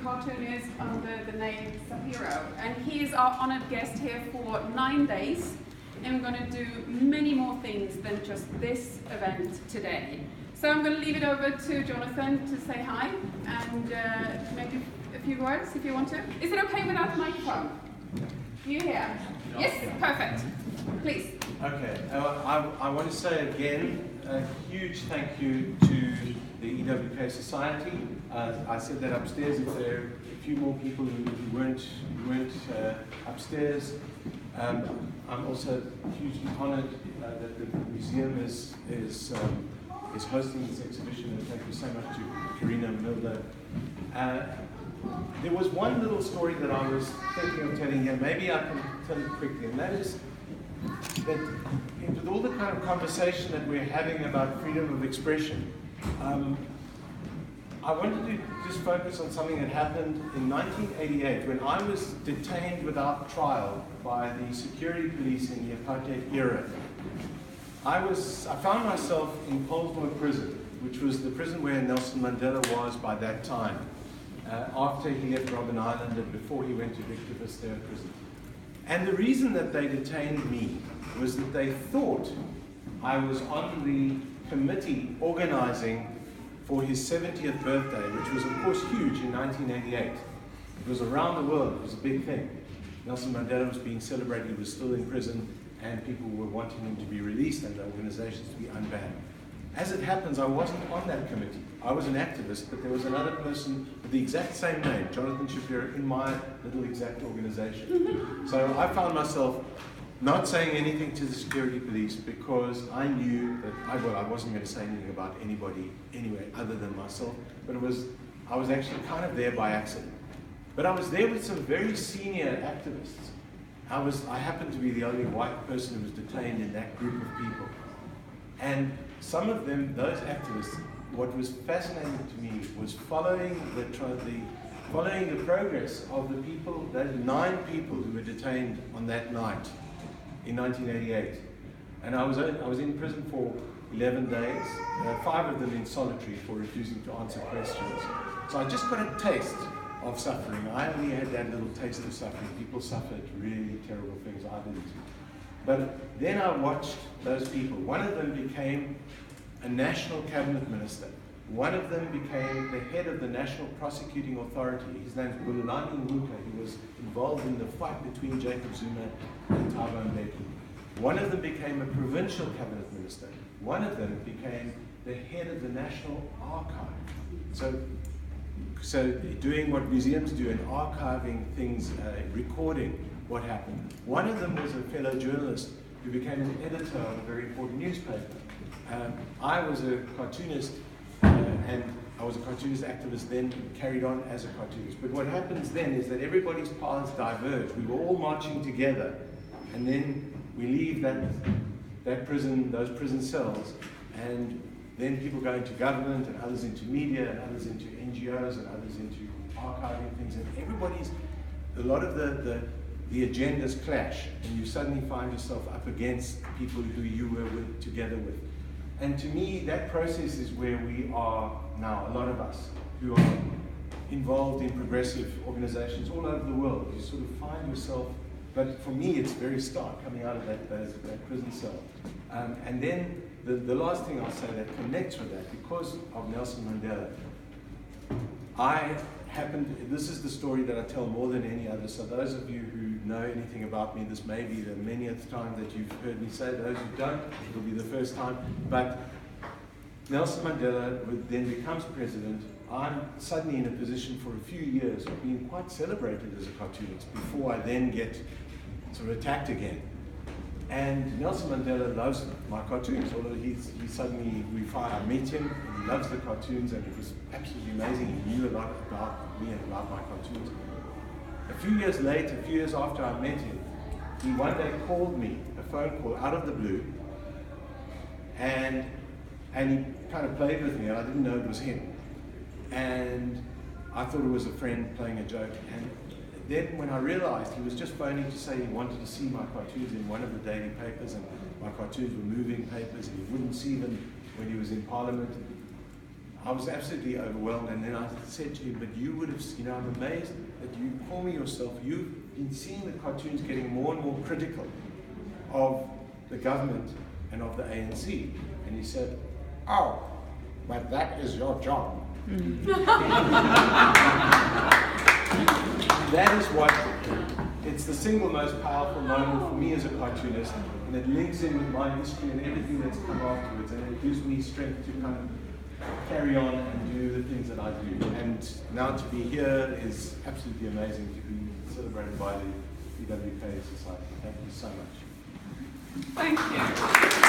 cartoonist under the name Zapiro, and he is our honored guest here for 9 days, and we're going to do many more things than just this event today. So I'm going to leave it over to Jonathan to say hi and maybe a few words if you want to. Is it okay without the microphone? You here? Yes, perfect. Please. Okay, I want to say again a huge thank you to the EWK Society. I said that upstairs, if there are a few more people who weren't upstairs. I'm also hugely honoured that the museum is hosting this exhibition, and thank you so much to Karina Milder. There was one little story that I was thinking of telling here. Maybe I can tell it quickly, and that is that with all the kind of conversation that we're having about freedom of expression, I wanted to just focus on something that happened in 1988 when I was detained without trial by the security police in the apartheid era. I found myself in Polsmoor prison, which was the prison where Nelson Mandela was by that time, after he left Robben Island and before he went to Victor Verster prison. And the reason that they detained me was that they thought I was on the committee organizing for his 70th birthday, which was of course huge in 1988. It was around the world, it was a big thing. Nelson Mandela was being celebrated, he was still in prison, and people were wanting him to be released and the organizations to be unbanned. As it happens, I wasn't on that committee. I was an activist, but there was another person with the exact same name, Jonathan Shapiro, in my little exact organization. So I found myself not saying anything to the security police because I knew that I wasn't going to say anything about anybody anyway other than myself, but I was actually kind of there by accident. But I was there with some very senior activists. I happened to be the only white person who was detained in that group of people. And some of them, those activists, what was fascinating to me was following the progress of the people, those 9 people who were detained on that night in 1988. And I was in prison for 11 days, 5 of them in solitary for refusing to answer questions. So I just got a taste of suffering. I only had that little taste of suffering. People suffered really terrible things, I didn't. But then I watched those people. One of them became a national cabinet minister. One of them became the head of the National Prosecuting Authority. His name is Bulelani Ngcuka. He was involved in the fight between Jacob Zuma and Thabo Mbeki. One of them became a provincial cabinet minister. One of them became the head of the National Archive. So doing what museums do and archiving things, recording what happened. One of them was a fellow journalist who became an editor of a very important newspaper. I was a cartoonist, and I was a cartoonist activist then, carried on as a cartoonist. But what happens then is that everybody's paths diverge. We were all marching together, and then we leave that prison, those prison cells, and then people go into government, and others into media, and others into NGOs, and others into archiving things, and a lot of the agendas clash, and you suddenly find yourself up against people who you were together with. And to me, that process is where we are now, a lot of us who are involved in progressive organizations all over the world. You sort of find yourself, but for me, it's very stark coming out of that prison cell. And then the last thing I'll say that connects with that, because of Nelson Mandela, this is the story that I tell more than any other, so those of you who know anything about me, this may be the manyth time that you've heard me say. Those who don't, it'll be the first time. But Nelson Mandela then becomes president. I'm suddenly in a position for a few years of being quite celebrated as a cartoonist before I then get sort of attacked again. And Nelson Mandela loves my cartoons, although I meet him, and he loves the cartoons, and it was absolutely amazing. He knew a lot about me and about my cartoons. A few years later, a few years after I met him, he one day called me, a phone call out of the blue, and he kind of played with me, and I didn't know it was him. And I thought it was a friend playing a joke. And then when I realized he was just phoning to say he wanted to see my cartoons in one of the daily papers, and my cartoons were moving papers, and he wouldn't see them when he was in Parliament, I was absolutely overwhelmed, and then I said to him, but you would have, I'm amazed that you call me yourself. You've been seeing the cartoons getting more and more critical of the government and of the ANC. And he said, oh, but that is your job. That is what, it's the single most powerful moment for me as a cartoonist, and it links in with my history and everything that's come afterwards, and it gives me strength to kind of carry on and do the things that I do. And now to be here is absolutely amazing to be celebrated by the BWK Society. Thank you so much. Thank you.